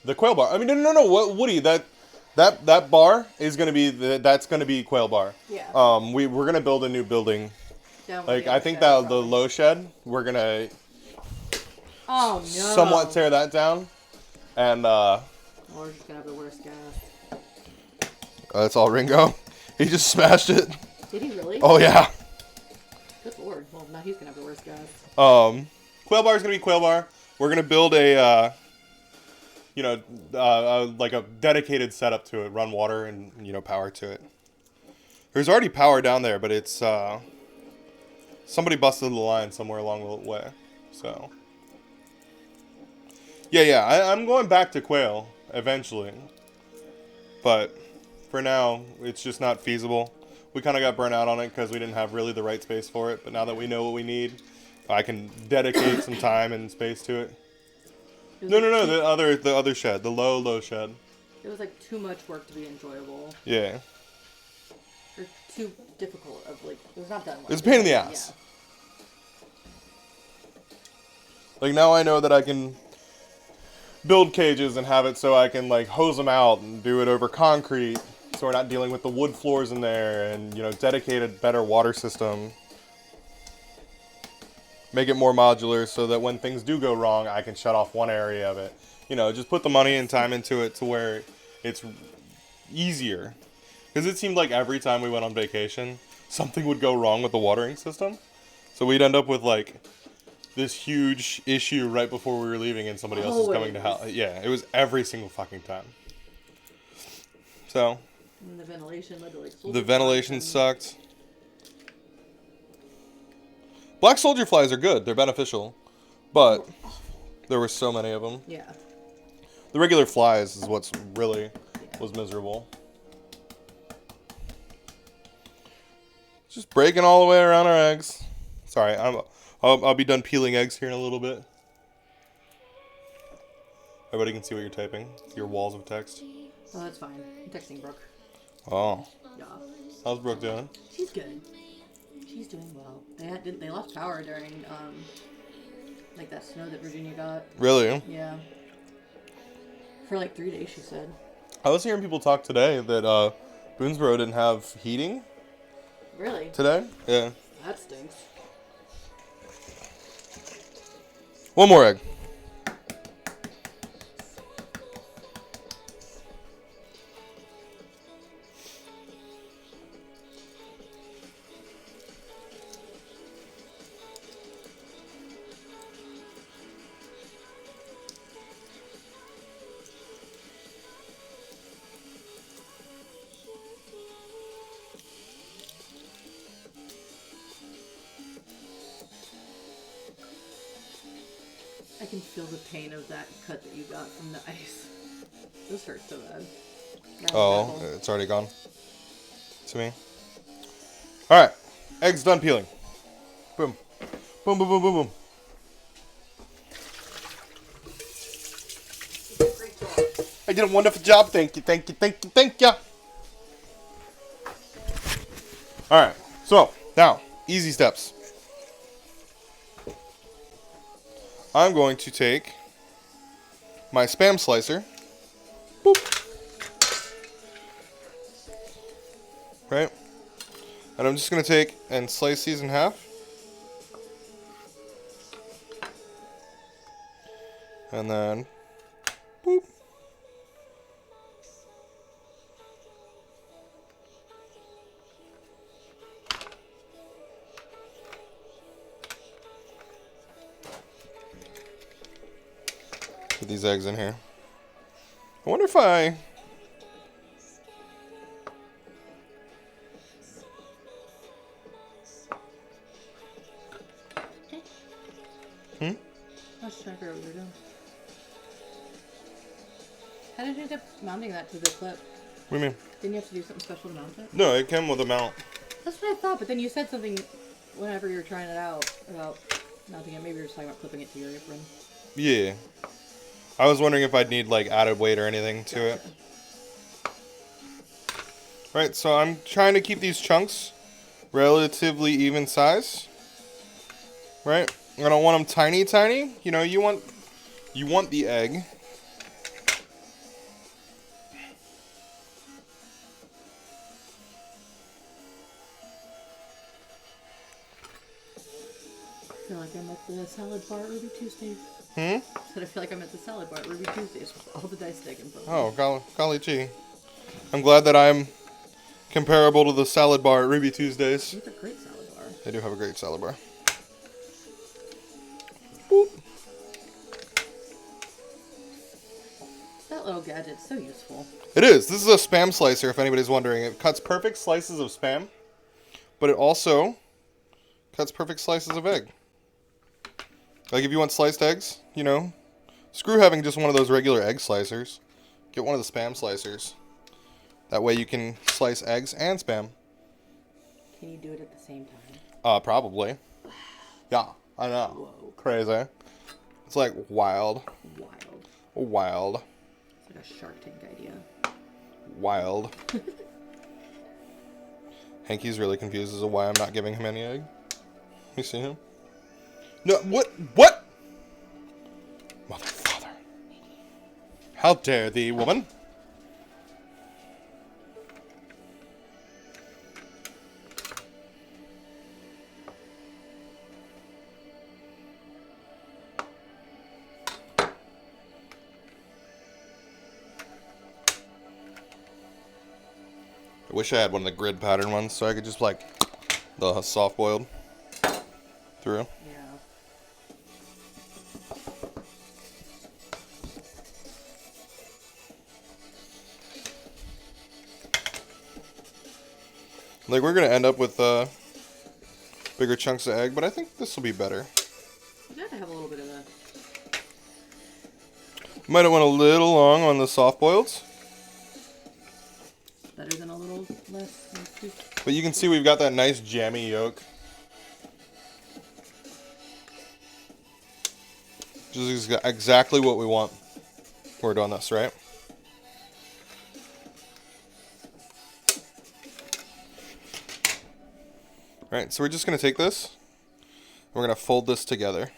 The quail bar. I mean, no. What, Woody? That bar is gonna be that's gonna be quail bar. Yeah. We're gonna build a new building. Down with Like the I other think shed, that the probably. low shed we're gonna Oh no. somewhat tear that down, and Or we're just gonna have the worst gas. that's all Ringo. He just smashed it. Did he really? Oh yeah. Good lord. Well, now he's gonna have the worst gas. Quail bar is gonna be quail bar. We're gonna build a like a dedicated setup to it, run water and power to it. There's already power down there, but it's somebody busted the line somewhere along the way. So I'm going back to quail eventually, but for now it's just not feasible. We kind of got burnt out on it because we didn't have really the right space for it. But now that we know what we need, I can dedicate some time and space to it. No, the other shed, the low shed. It was like too much work to be enjoyable. Yeah. Or too difficult of like, it was not done well. It's a pain in the ass. Yeah. Like now I know that I can build cages and have it so I can like hose them out and do it over concrete. So we're not dealing with the wood floors in there and, dedicate a better water system. Make it more modular so that when things do go wrong, I can shut off one area of it. Just put the money and time into it to where it's easier. Because it seemed like every time we went on vacation, something would go wrong with the watering system. So we'd end up with like this huge issue right before we were leaving and somebody else was coming to help. Yeah, it was every single fucking time. So... And the ventilation led to like... The ventilation sucked. Black soldier flies are good. They're beneficial. But there were so many of them. Yeah. The regular flies is what's really was miserable. Just breaking all the way around our eggs. Sorry, I'll be done peeling eggs here in a little bit. Everybody can see what you're typing. Your walls of text. Oh, that's fine. I'm texting Brooke. Oh. Yeah. How's Brooke doing? She's good. She's doing well. They lost power during like that snow that Virginia got. Really? Yeah. For like 3 days, she said. I was hearing people talk today that Boonesboro didn't have heating. Really? Today? Yeah. That stinks. One more egg. I can feel the pain of that cut that you got from the ice. This hurts so bad. Oh, it's already gone. To me. Alright. Eggs done peeling. Boom. Boom, boom, boom, boom, boom. Great job. I did a wonderful job. Thank you, thank you, thank you, thank you. Alright. So, now, easy steps. I'm going to take my Spam slicer. Boop. Right? And I'm just going to take and slice these in half. And then, boop. Put these eggs in here. I wonder if I... I was trying to figure out what you're doing. How did you end up mounting that to the clip? What do you mean? Didn't you have to do something special to mount it? No, it came with a mount. That's what I thought, but then you said something whenever you were trying it out about mounting it. Maybe you were just talking about clipping it to your apron. Yeah. I was wondering if I'd need, like, added weight or anything to it. Right, so I'm trying to keep these chunks relatively even size. Right? I don't want them tiny, tiny. You know, you want the egg I feel like I'm at the salad bar at Ruby Tuesdays. Hmm? Said I feel like I'm at the salad bar at Ruby Tuesdays with all the dice stick and both. Oh, golly gee. I'm glad that I'm comparable to the salad bar at Ruby Tuesdays. They have a great salad bar. They do have a great salad bar. Boop. That little gadget's so useful. It is. This is a Spam slicer, if anybody's wondering. It cuts perfect slices of Spam, but it also cuts perfect slices of egg. Like if you want sliced eggs, you know, screw having just one of those regular egg slicers. Get one of the Spam slicers. That way you can slice eggs and Spam. Can you do it at the same time? Probably. Yeah, I know. Whoa. Crazy. It's like wild. Wild. Wild. It's like a Shark Tank idea. Wild. Hanky's really confused as to why I'm not giving him any egg. You see him? No, what? What? Mother, father. How dare thee, woman? I wish I had one of the grid pattern ones so I could just like the soft boiled through. Yeah. Like we're gonna end up with bigger chunks of egg, but I think this will be better. You gotta have a little bit of a... Might have went a little long on the soft boileds. Better than a little less. But you can see we've got that nice jammy yolk. Just exactly what we want. We're doing this, right? Alright, so we're just going to take this. We're going to fold this together.